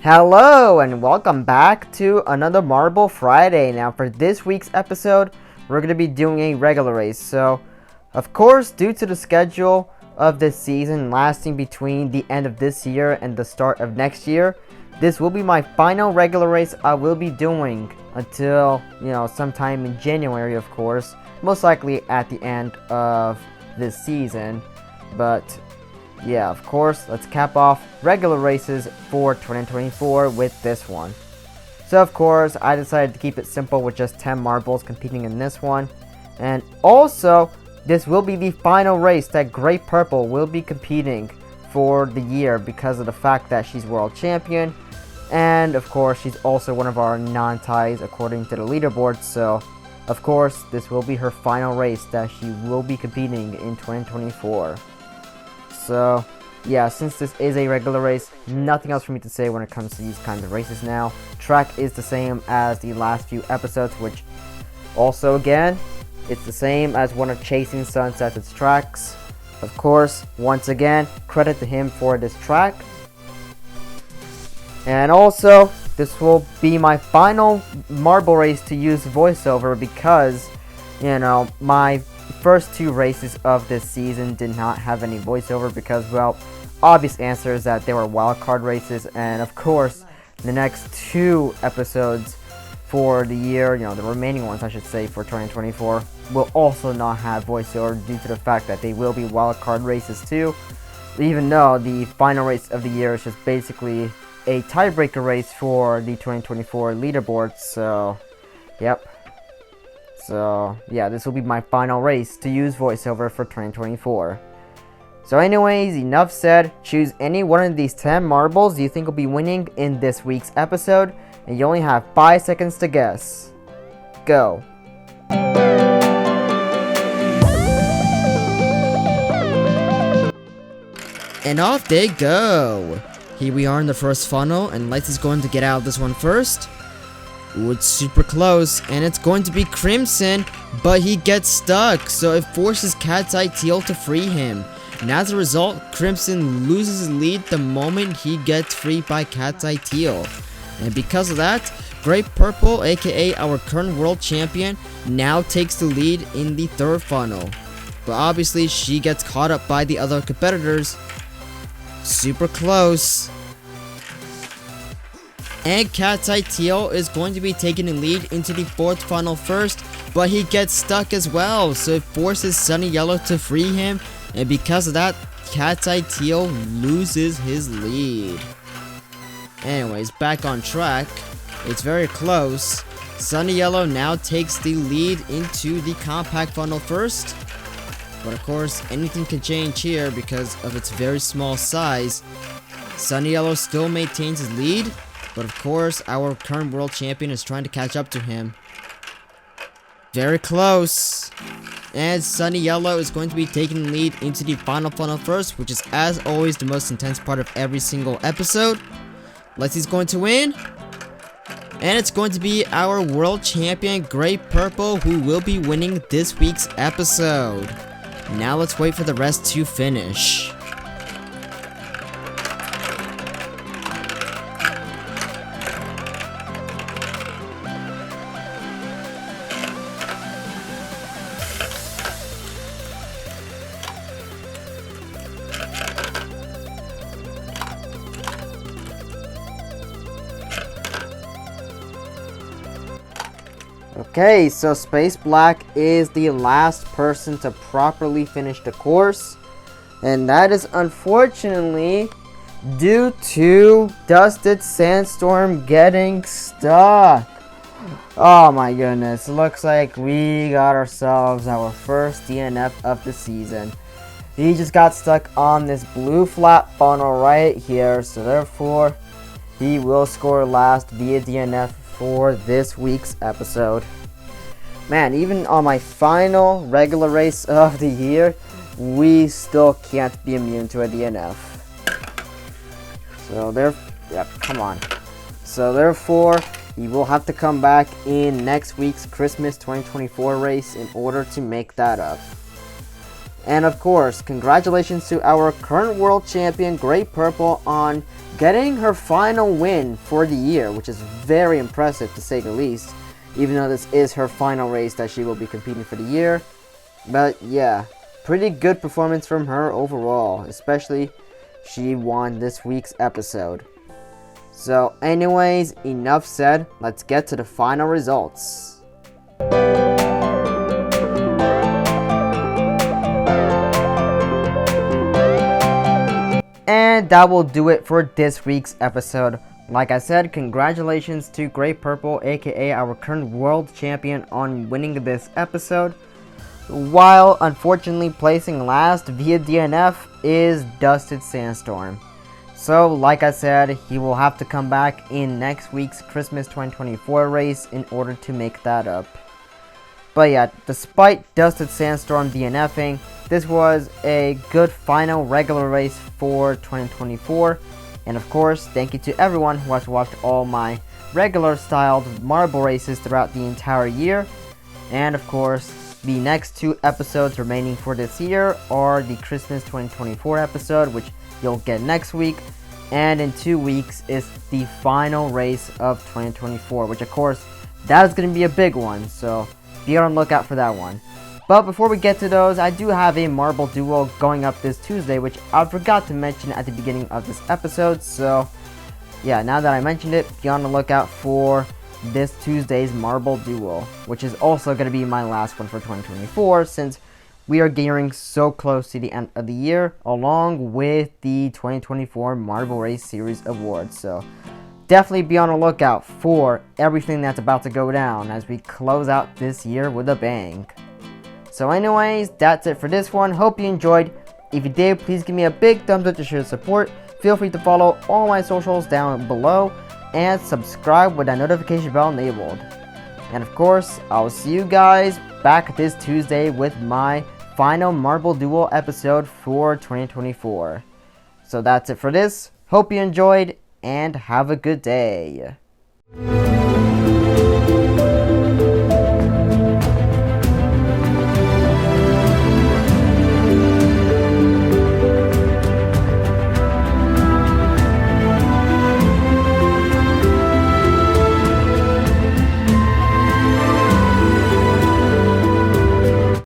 Hello and welcome back to another Marble Friday. Now for this week's episode, we're going to be doing a regular race. So, of course, due to the schedule of this season lasting between the end of this year and the start of next year, this will be my final regular race I will be doing until, sometime in January, of course. Most likely at the end of this season. But yeah, of course, let's cap off regular races for 2024 with this one. So of course, I decided to keep it simple with just 10 marbles competing in this one. And also, this will be the final race that Great Purple will be competing for the year because of the fact that she's world champion. And of course, she's also one of our non-ties according to the leaderboard. So, of course, this will be her final race that she will be competing in 2024. So, yeah, since this is a regular race, nothing else for me to say when it comes to these kinds of races now. Track is the same as the last few episodes, which also, again, it's the same as one of Chasing Sunset's tracks. Of course, once again, credit to him for this track. And also, this will be my final marble race to use voiceover because, my first two races of this season did not have any voiceover because, well, obvious answer is that they were wildcard races, and of course the next two episodes for the year, the remaining ones I should say for 2024, will also not have voiceover due to the fact that they will be wildcard races too, even though the final race of the year is just basically a tiebreaker race for the 2024 leaderboard. So yep. So, yeah, this will be my final race to use voiceover for 2024. So anyways, enough said. Choose any one of these 10 marbles you think will be winning in this week's episode, and you only have 5 seconds to guess. Go. And off they go. Here we are in the first funnel, and Lights is going to get out of this one first. Ooh, it's super close, and it's going to be Crimson, but he gets stuck, so it forces Cat's Eye Teal to free him. And as a result, Crimson loses his lead the moment he gets freed by Cat's Eye Teal. And because of that, Great Purple, aka our current world champion, now takes the lead in the third funnel. But obviously, she gets caught up by the other competitors. Super close. And Cat's Eye Teal is going to be taking the lead into the fourth funnel first, but he gets stuck as well, so it forces Sunny Yellow to free him, and because of that, Cat's Eye Teal loses his lead. Anyways, back on track. It's very close. Sunny Yellow now takes the lead into the compact funnel first, but of course, anything can change here because of its very small size. Sunny Yellow still maintains his lead, but of course, our current world champion is trying to catch up to him. Very close. And Sunny Yellow is going to be taking the lead into the final funnel first, which is, as always, the most intense part of every single episode. Lexi's going to win. And it's going to be our world champion, Great Purple, who will be winning this week's episode. Now let's wait for the rest to finish. Okay, so Space Black is the last person to properly finish the course, and that is unfortunately due to Dusted Sandstorm getting stuck. Oh my goodness, looks like we got ourselves our first DNF of the season. He just got stuck on this blue flat funnel right here, so therefore he will score last via DNF for this week's episode. Man, even on my final regular race of the year, we still can't be immune to a DNF. So come on. So therefore, he will have to come back in next week's Christmas 2024 race in order to make that up. And of course, congratulations to our current world champion, Great Purple, on getting her final win for the year, which is very impressive to say the least, even though this is her final race that she will be competing for the year. But yeah, pretty good performance from her overall, especially she won this week's episode. So anyways, enough said, let's get to the final results. And that will do it for this week's episode. Like I said, congratulations to Great Purple, aka our current world champion, on winning this episode. While unfortunately placing last via DNF is Dusted Sandstorm. So like I said, he will have to come back in next week's Christmas 2024 race in order to make that up. But yeah, despite Dusted Sandstorm DNFing, this was a good final regular race for 2024. And of course, thank you to everyone who has watched all my regular styled marble races throughout the entire year. And of course, the next 2 episodes remaining for this year are the Christmas 2024 episode, which you'll get next week. And in 2 weeks is the final race of 2024, which of course, that is going to be a big one. So be on the lookout for that one. But before we get to those, I do have a Marble Duel going up this Tuesday, which I forgot to mention at the beginning of this episode. So yeah, now that I mentioned it, be on the lookout for this Tuesday's Marble Duel, which is also going to be my last one for 2024, since we are gearing so close to the end of the year, along with the 2024 Marble Race Series Awards. So definitely be on the lookout for everything that's about to go down as we close out this year with a bang. So anyways, that's it for this one. Hope you enjoyed. If you did, please give me a big thumbs up to show support. Feel free to follow all my socials down below and subscribe with that notification bell enabled. And of course, I'll see you guys back this Tuesday with my final Marble Duel episode for 2024. So that's it for this. Hope you enjoyed and have a good day.